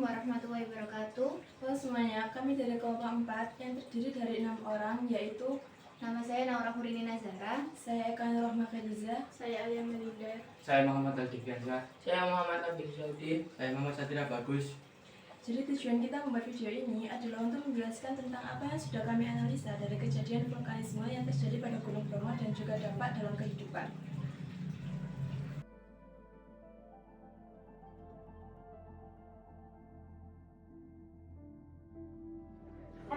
warahmatullahi wabarakatuh. Halo semuanya, kami dari kelompok 4 yang terdiri dari 6 orang, yaitu Nama saya Naura Hurini Nazara. saya Eka Nurrohma Khadiza, Saya Alia Melinda. Saya Muhammad Al-Difiansa. Saya Muhammad Nabi Saudi. Saya Muhammad Satria Bagus. Jadi tujuan kita membuat video ini adalah untuk menjelaskan tentang apa yang sudah kami analisa dari kejadian vulkanisme yang terjadi pada Gunung Bromo dan juga dampak dalam kehidupan.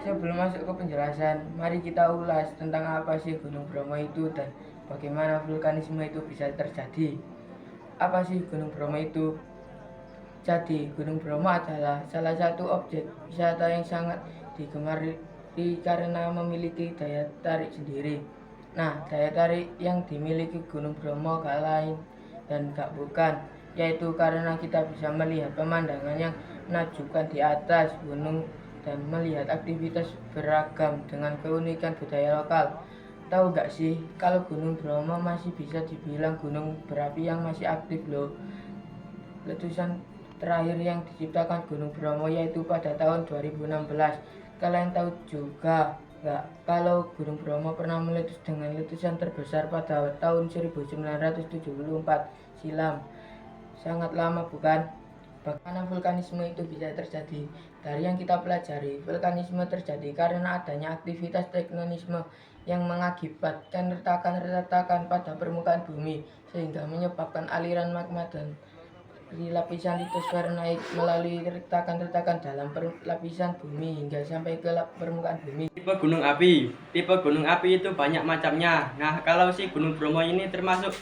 Sebelum masuk ke penjelasan, mari kita ulas tentang apa sih Gunung Bromo itu dan bagaimana vulkanisme itu bisa terjadi. Apa sih Gunung Bromo itu? Jadi, Gunung Bromo adalah salah satu objek wisata yang sangat digemari karena memiliki daya tarik sendiri. Nah, daya tarik yang dimiliki Gunung Bromo gak lain dan gak bukan, yaitu karena kita bisa melihat pemandangan yang menakjubkan di atas gunung dan melihat aktivitas beragam dengan keunikan budaya lokal. Tahu gak sih, kalau Gunung Bromo masih bisa dibilang gunung berapi yang masih aktif loh. Letusan terakhir yang diciptakan Gunung Bromo yaitu pada tahun 2016. Kalian tahu juga nggak kalau Gunung Bromo pernah meletus dengan letusan terbesar pada tahun 1974 silam. Sangat lama bukan? Bagaimana vulkanisme itu bisa terjadi? Dari yang kita pelajari, vulkanisme terjadi karena adanya aktivitas tektonisme yang mengakibatkan retakan-retakan pada permukaan bumi sehingga menyebabkan aliran magma dan di lapisan litosfer naik melalui retakan-retakan dalam lapisan bumi hingga sampai ke permukaan bumi. Tipe gunung api. Tipe gunung api itu banyak macamnya. Nah, kalau si Gunung Bromo ini termasuk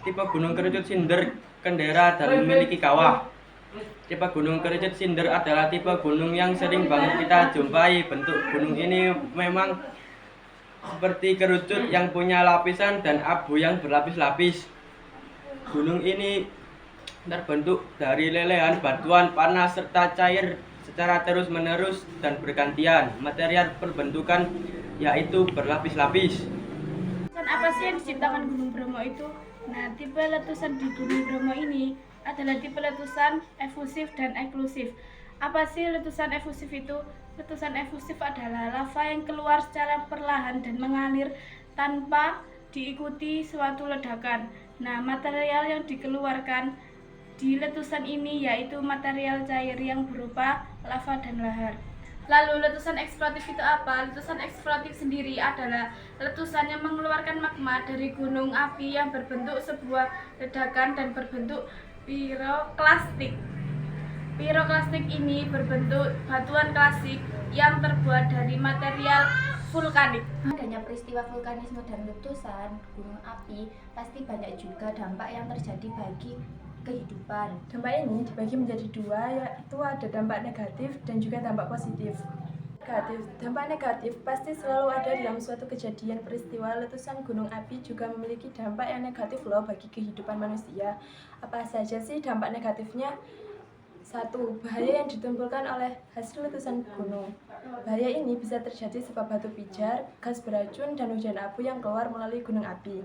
tipe gunung kerucut sinder, kendera, dan memiliki kawah. Tipe gunung kerucut sinder adalah tipe gunung yang sering banget kita jumpai. Bentuk gunung ini memang seperti kerucut yang punya lapisan dan abu yang berlapis-lapis. Gunung ini terbentuk dari lelehan batuan panas serta cair secara terus-menerus dan bergantian. Material perbentukan yaitu berlapis-lapis. Letusan apa sih yang diciptakan Gunung Bromo itu? Nah, tipe letusan di Gunung Bromo ini adalah tipe letusan efusif dan eksklusif. Apa sih letusan efusif itu? Letusan efusif adalah lava yang keluar secara perlahan dan mengalir tanpa diikuti suatu ledakan. Nah, material yang dikeluarkan di letusan ini yaitu material cair yang berupa lava dan lahar. Lalu letusan eksplosif itu apa? Letusan eksplosif sendiri adalah letusan yang mengeluarkan magma dari gunung api yang berbentuk sebuah ledakan dan berbentuk piroklastik. Piroklastik ini berbentuk batuan klasik yang terbuat dari material vulkanik. Adanya peristiwa vulkanisme dan letusan gunung api, pasti banyak juga dampak yang terjadi bagi kehidupan. Dampak ini dibagi menjadi dua, yaitu ada dampak negatif dan juga dampak positif. Dampak negatif pasti selalu ada dalam suatu kejadian peristiwa letusan gunung api juga memiliki dampak yang negatif loh bagi kehidupan manusia. Apa saja sih dampak negatifnya? 1. Bahaya yang ditimbulkan oleh hasil letusan gunung. Bahaya ini bisa terjadi sebab batu pijar, gas beracun, dan hujan abu yang keluar melalui gunung api.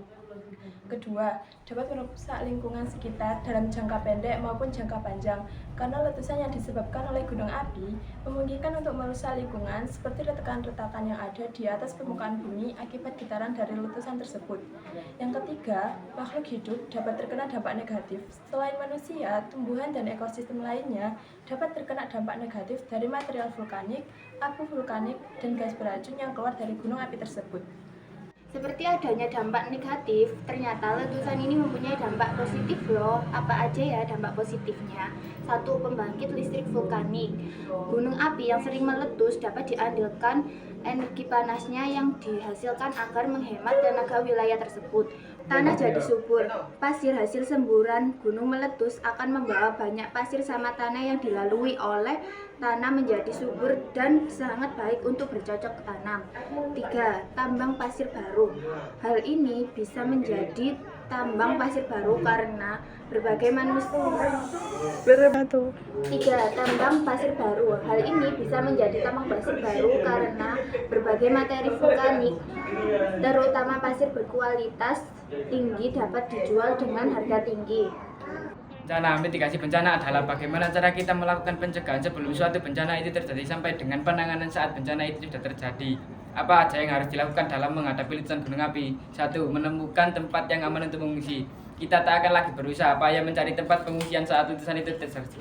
Kedua, dapat merusak lingkungan sekitar dalam jangka pendek maupun jangka panjang karena letusan yang disebabkan oleh gunung api memungkinkan untuk merusak lingkungan seperti retakan-retakan yang ada di atas permukaan bumi akibat getaran dari letusan tersebut. Yang ketiga, makhluk hidup dapat terkena dampak negatif. Selain manusia, tumbuhan dan ekosistem lainnya dapat terkena dampak negatif dari material vulkanik, abu vulkanik, dan gas beracun yang keluar dari gunung api tersebut. Seperti adanya dampak negatif, ternyata letusan ini mempunyai dampak positif loh. Apa aja ya dampak positifnya? 1. Pembangkit listrik vulkanik. Gunung api yang sering meletus dapat diandalkan energi panasnya yang dihasilkan agar menghemat tenaga wilayah tersebut. Tanah jadi subur. Pasir hasil semburan gunung meletus akan membawa banyak pasir sama tanah yang dilalui oleh tanah menjadi subur dan sangat baik untuk bercocok tanam. 3. Tambang pasir baru. Hal ini bisa menjadi tambang pasir baru karena berbagai manusia. 3. Tambang pasir baru. Hal ini bisa menjadi tambang pasir baru karena berbagai materi vulkanik, terutama pasir berkualitas tinggi dapat dijual dengan harga tinggi. Bencana mitigasi bencana adalah bagaimana cara kita melakukan pencegahan sebelum suatu bencana itu terjadi sampai dengan penanganan saat bencana itu sudah terjadi. Apa aja yang harus dilakukan dalam menghadapi letusan gunung api? 1. Menemukan tempat yang aman untuk mengungsi. Kita tak akan lagi berusaha payah mencari tempat pengungsian saat letusan itu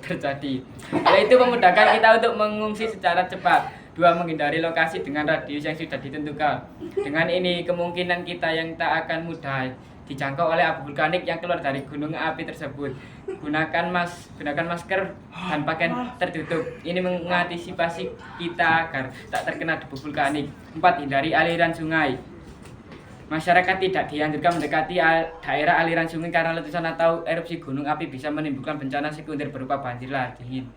terjadi, yaitu memudahkan kita untuk mengungsi secara cepat. 2. Menghindari lokasi dengan radius yang sudah ditentukan. Dengan ini, kemungkinan kita yang tak akan mudah dijangkau oleh abu vulkanik yang keluar dari gunung api tersebut. Gunakan masker dan pakaian tertutup. Ini mengantisipasi kita agar tak terkena debu vulkanik. 4. Hindari aliran sungai. Masyarakat tidak dianjurkan mendekati daerah aliran sungai karena letusan atau erupsi gunung api bisa menimbulkan bencana sekunder berupa banjir lahar dingin.